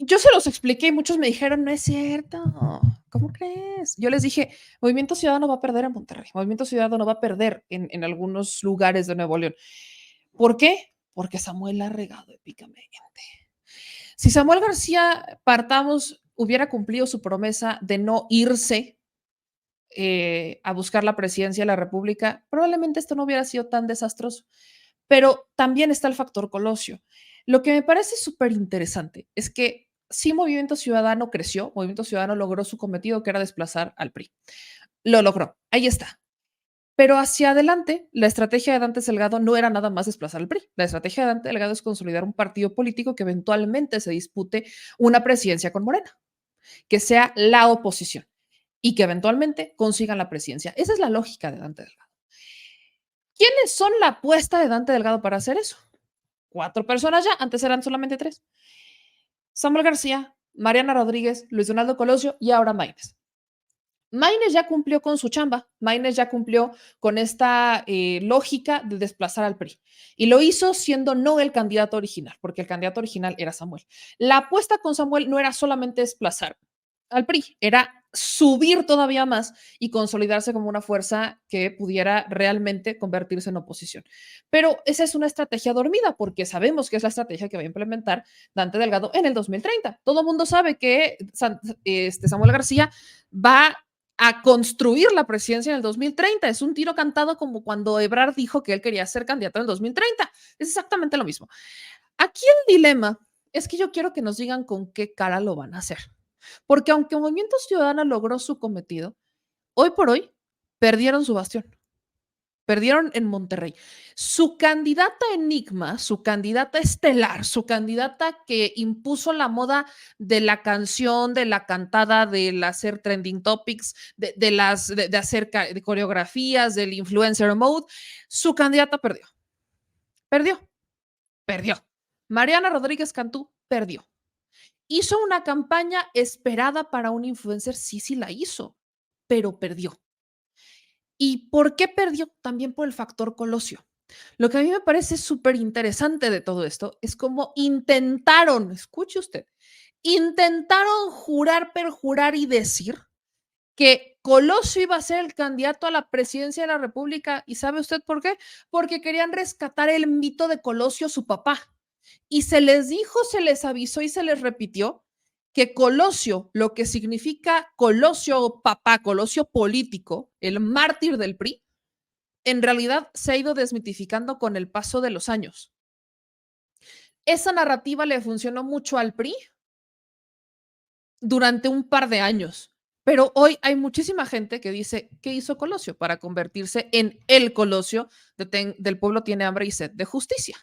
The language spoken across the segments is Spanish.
Yo se los expliqué y muchos me dijeron: "No es cierto, ¿cómo crees?". Yo les dije: "Movimiento Ciudadano va a perder en Monterrey, Movimiento Ciudadano va a perder en algunos lugares de Nuevo León". ¿Por qué? Porque Samuel ha regado épicamente. Si Samuel García, partamos, hubiera cumplido su promesa de no irse, a buscar la presidencia de la República, probablemente esto no hubiera sido tan desastroso. Pero también está el factor Colosio. Lo que me parece súper interesante es que sí Movimiento Ciudadano creció, Movimiento Ciudadano logró su cometido, que era desplazar al PRI. Lo logró, ahí está. Pero hacia adelante, la estrategia de Dante Delgado no era nada más desplazar al PRI. La estrategia de Dante Delgado es consolidar un partido político que eventualmente se dispute una presidencia con Morena, que sea la oposición y que eventualmente consigan la presidencia. Esa es la lógica de Dante Delgado. ¿Quiénes son la apuesta de Dante Delgado para hacer eso? 4 personas ya, antes eran solamente 3. Samuel García, Mariana Rodríguez, Luis Donaldo Colosio y ahora Maínez. Maínez ya cumplió con su chamba, Maínez ya cumplió con esta lógica de desplazar al PRI. Y lo hizo siendo no el candidato original, porque el candidato original era Samuel. La apuesta con Samuel no era solamente desplazar al PRI, era subir todavía más y consolidarse como una fuerza que pudiera realmente convertirse en oposición. Pero esa es una estrategia dormida, porque sabemos que es la estrategia que va a implementar Dante Delgado en el 2030. Todo el mundo sabe que Samuel García va a construir la presidencia en el 2030. Es un tiro cantado como cuando Ebrard dijo que él quería ser candidato en el 2030. Es exactamente lo mismo. Aquí el dilema es que yo quiero que nos digan con qué cara lo van a hacer. Porque aunque Movimiento Ciudadano logró su cometido, hoy por hoy perdieron su bastión. Perdieron en Monterrey. Su candidata enigma, su candidata estelar, su candidata que impuso la moda de la canción, de la cantada, del hacer trending topics, de hacer de coreografías, del influencer mode, su candidata perdió. Perdió, perdió. Mariana Rodríguez Cantú perdió. ¿Hizo una campaña esperada para un influencer? Sí, sí la hizo, pero perdió. ¿Y por qué perdió? También por el factor Colosio. Lo que a mí me parece súper interesante de todo esto es cómo intentaron, escuche usted, intentaron jurar, perjurar y decir que Colosio iba a ser el candidato a la presidencia de la República. ¿Y sabe usted por qué? Porque querían rescatar el mito de Colosio, su papá. Y se les dijo, se les avisó y se les repitió que Colosio, lo que significa Colosio papá, Colosio político, el mártir del PRI, en realidad se ha ido desmitificando con el paso de los años. Esa narrativa le funcionó mucho al PRI durante un par de años, pero hoy hay muchísima gente que dice, ¿qué hizo Colosio para convertirse en el Colosio del pueblo tiene hambre y sed de justicia?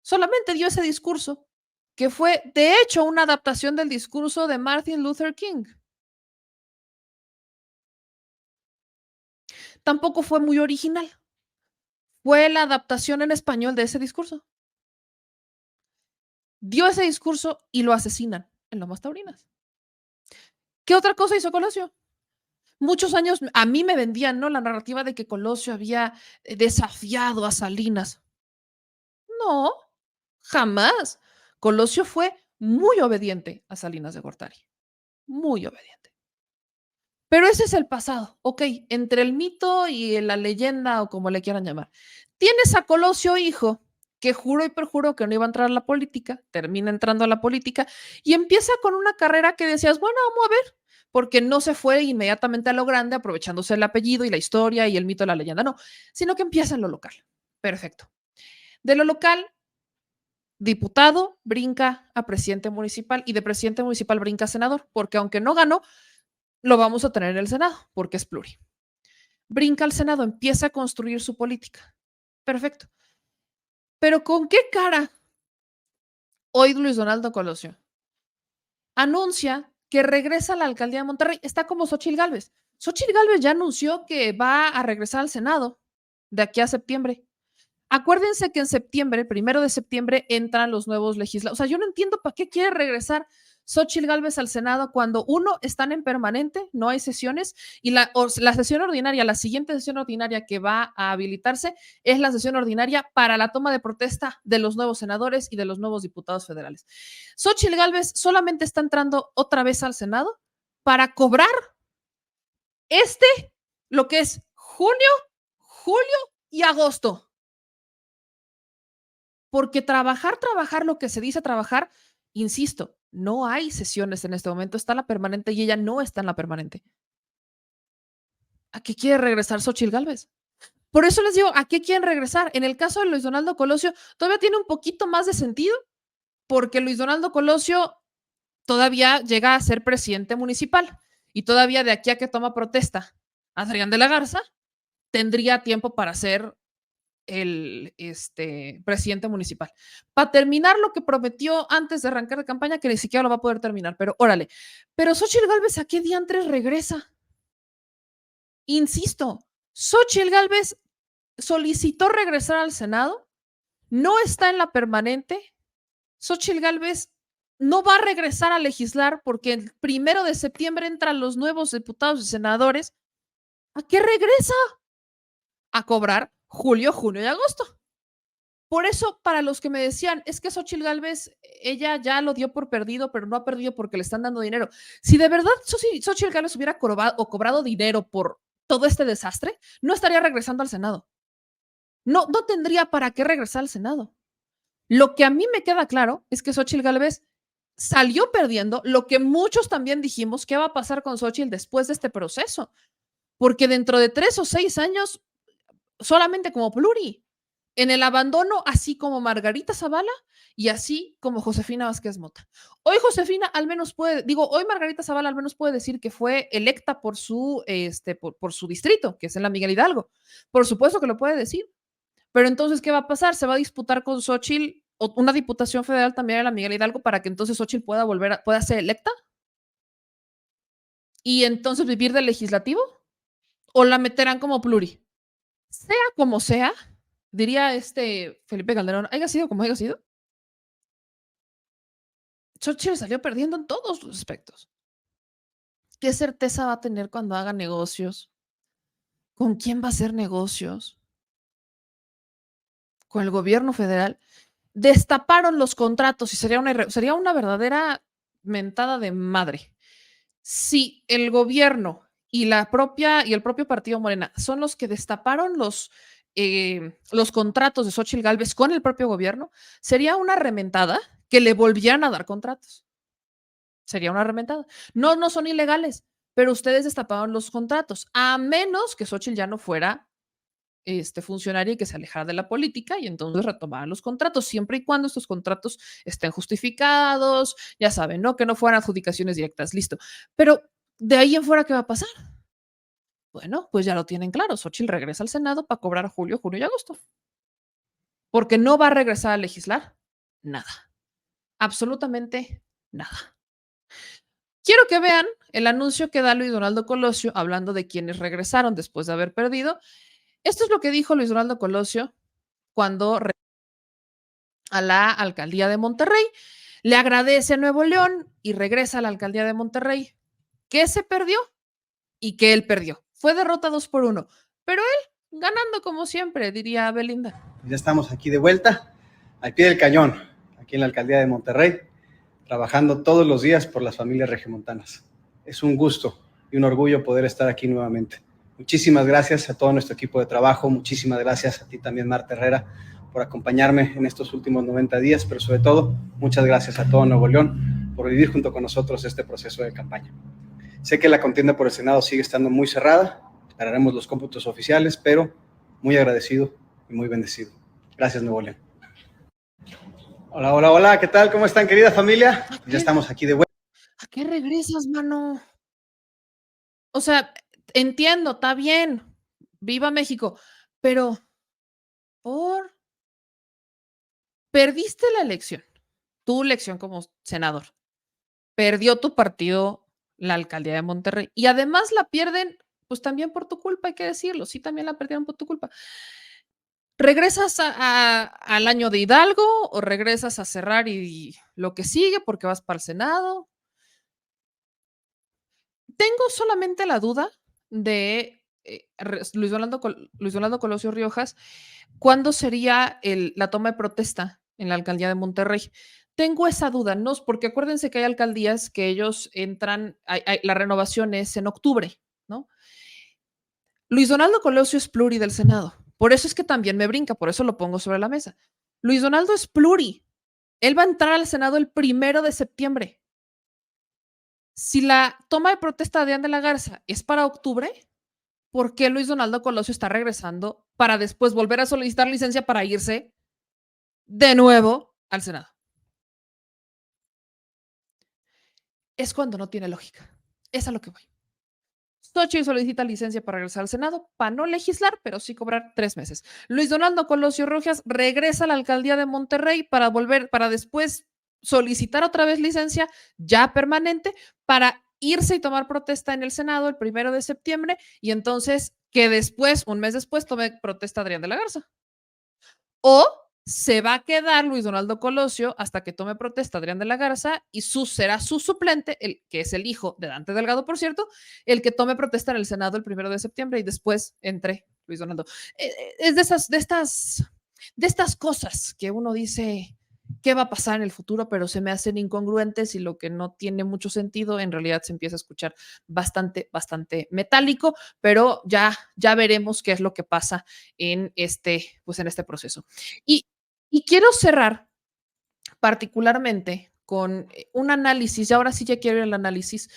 Solamente dio ese discurso, que fue de hecho una adaptación del discurso de Martin Luther King. Tampoco fue muy original, fue la adaptación en español de ese discurso. Dio ese discurso y lo asesinan en Lomas Taurinas. ¿Qué otra cosa hizo Colosio? Muchos años a mí me vendían, ¿no? La narrativa de que Colosio había desafiado a Salinas. No, jamás. Colosio fue muy obediente a Salinas de Gortari, muy obediente. Pero ese es el pasado, ok, entre el mito y la leyenda o como le quieran llamar. Tienes a Colosio hijo, que juró y perjuró que no iba a entrar a la política, termina entrando a la política y empieza con una carrera que decías, bueno, vamos a ver, porque no se fue inmediatamente a lo grande aprovechándose el apellido y la historia y el mito de la leyenda, no, sino que empieza en lo local. Perfecto. De lo local, diputado brinca a presidente municipal y de presidente municipal brinca a senador, porque aunque no ganó, lo vamos a tener en el Senado, porque es pluri. Brinca al Senado, empieza a construir su política. Perfecto. Pero ¿con qué cara hoy Luis Donaldo Colosio anuncia que regresa a la alcaldía de Monterrey? Está como Xochitl Gálvez. Xochitl Gálvez ya anunció que va a regresar al Senado de aquí a septiembre. Acuérdense que en septiembre, el 1 de septiembre, entran los nuevos legisladores. O sea, yo no entiendo para qué quiere regresar Xóchitl Gálvez al Senado cuando, uno, están en permanente, no hay sesiones, y la sesión ordinaria, la siguiente sesión ordinaria que va a habilitarse es la sesión ordinaria para la toma de protesta de los nuevos senadores y de los nuevos diputados federales. Xóchitl Gálvez solamente está entrando otra vez al Senado para cobrar este, lo que es junio, julio y agosto. Porque trabajar lo que se dice trabajar, insisto, no hay sesiones en este momento, está la permanente y ella no está en la permanente. ¿A qué quiere regresar Xóchitl Gálvez? Por eso les digo, ¿a qué quieren regresar? En el caso de Luis Donaldo Colosio, todavía tiene un poquito más de sentido, porque Luis Donaldo Colosio todavía llega a ser presidente municipal y todavía de aquí a que toma protesta Adrián de la Garza, tendría tiempo para ser el presidente municipal. Para terminar lo que prometió antes de arrancar de campaña, que ni siquiera lo va a poder terminar, pero órale. Pero Xóchitl Gálvez, ¿a qué diantres regresa? Insisto, Xóchitl Gálvez solicitó regresar al Senado, no está en la permanente. Xóchitl Gálvez no va a regresar a legislar porque el 1 de septiembre entran los nuevos diputados y senadores. ¿A qué regresa? A cobrar julio, junio y agosto. Por eso, para los que me decían, es que Xóchitl Gálvez, ella ya lo dio por perdido, pero no ha perdido porque le están dando dinero. Si de verdad Xóchitl Gálvez hubiera cobrado dinero por todo este desastre, no estaría regresando al Senado. No tendría para qué regresar al Senado. Lo que a mí me queda claro es que Xóchitl Gálvez salió perdiendo, lo que muchos también dijimos, ¿qué va a pasar con Xóchitl después de este proceso? Porque dentro de 3 o 6 años, solamente como pluri, en el abandono, así como Margarita Zavala y así como Josefina Vázquez Mota. Hoy Josefina al menos puede, hoy Margarita Zavala al menos puede decir que fue electa por por su distrito, que es en la Miguel Hidalgo. Por supuesto que lo puede decir. Pero entonces, ¿qué va a pasar? Se va a disputar con Xóchitl una diputación federal también en la Miguel Hidalgo para que entonces Xóchitl pueda ser electa y entonces vivir del legislativo, o la meterán como pluri. Sea como sea, diría Felipe Calderón, haya sido como haya sido, Xochitl salió perdiendo en todos los aspectos. ¿Qué certeza va a tener cuando haga negocios? ¿Con quién va a hacer negocios? ¿Con el gobierno federal? Destaparon los contratos y sería una verdadera mentada de madre. Si el gobierno y el propio partido Morena son los que destaparon los contratos de Xochitl Gálvez con el propio gobierno, sería una rementada que le volvieran a dar contratos. Sería una rementada. No son ilegales, pero ustedes destaparon los contratos, a menos que Xochitl ya no fuera funcionaria y que se alejara de la política y entonces retomaran los contratos, siempre y cuando estos contratos estén justificados, ya saben, ¿no? Que no fueran adjudicaciones directas, listo. Pero de ahí en fuera, ¿qué va a pasar? Bueno, pues ya lo tienen claro. Xochitl regresa al Senado para cobrar julio, junio y agosto. Porque no va a regresar a legislar nada. Absolutamente nada. Quiero que vean el anuncio que da Luis Donaldo Colosio hablando de quienes regresaron después de haber perdido. Esto es lo que dijo Luis Donaldo Colosio cuando a la alcaldía de Monterrey. Le agradece a Nuevo León y regresa a la alcaldía de Monterrey. ¿Qué se perdió? Y que él perdió. Fue derrota 2-1, pero él ganando como siempre, diría Belinda. Ya estamos aquí de vuelta, al pie del cañón, aquí en la alcaldía de Monterrey, trabajando todos los días por las familias regiomontanas. Es un gusto y un orgullo poder estar aquí nuevamente. Muchísimas gracias a todo nuestro equipo de trabajo, muchísimas gracias a ti también, Marta Herrera, por acompañarme en estos últimos 90 días, pero sobre todo, muchas gracias a todo Nuevo León por vivir junto con nosotros este proceso de campaña. Sé que la contienda por el Senado sigue estando muy cerrada, esperaremos los cómputos oficiales, pero muy agradecido y muy bendecido. Gracias, Nuevo León. Hola, hola, hola, ¿qué tal? ¿Cómo están, querida familia? Ya estamos aquí de vuelta. ¿A qué regresas, mano? O sea, entiendo, está bien, viva México, pero por perdiste la elección, tu elección como senador, perdió tu partido la alcaldía de Monterrey y además la pierden, pues también por tu culpa, hay que decirlo, sí, también la perdieron por tu culpa. ¿Regresas al año de Hidalgo o regresas a cerrar y lo que sigue porque vas para el Senado? Tengo solamente la duda de Luis Donaldo Colosio Riojas, ¿cuándo sería la toma de protesta en la alcaldía de Monterrey? Tengo esa duda, ¿no? Porque acuérdense que hay alcaldías que ellos entran, la renovación es en octubre, ¿no? Luis Donaldo Colosio es pluri del Senado. Por eso es que también me brinca, por eso lo pongo sobre la mesa. Luis Donaldo es pluri. Él va a entrar al Senado el 1 de septiembre. Si la toma de protesta de Adrián de la Garza es para octubre, ¿por qué Luis Donaldo Colosio está regresando para después volver a solicitar licencia para irse de nuevo al Senado? Es cuando no tiene lógica. Es a lo que voy. Xochitl solicita licencia para regresar al Senado para no legislar, pero sí cobrar 3 meses. Luis Donaldo Colosio Rojas regresa a la alcaldía de Monterrey para después solicitar otra vez licencia ya permanente para irse y tomar protesta en el Senado el 1 de septiembre y entonces que después, un mes después, tome protesta Adrián de la Garza. O se va a quedar Luis Donaldo Colosio hasta que tome protesta Adrián de la Garza y será su suplente, que es el hijo de Dante Delgado, por cierto, el que tome protesta en el Senado el 1 de septiembre y después entre Luis Donaldo. Es de estas cosas que uno dice qué va a pasar en el futuro, pero se me hacen incongruentes y lo que no tiene mucho sentido en realidad se empieza a escuchar bastante, bastante metálico, pero ya veremos qué es lo que pasa pues en este proceso. Y, y quiero cerrar particularmente con un análisis, y ahora sí ya quiero ir al análisis.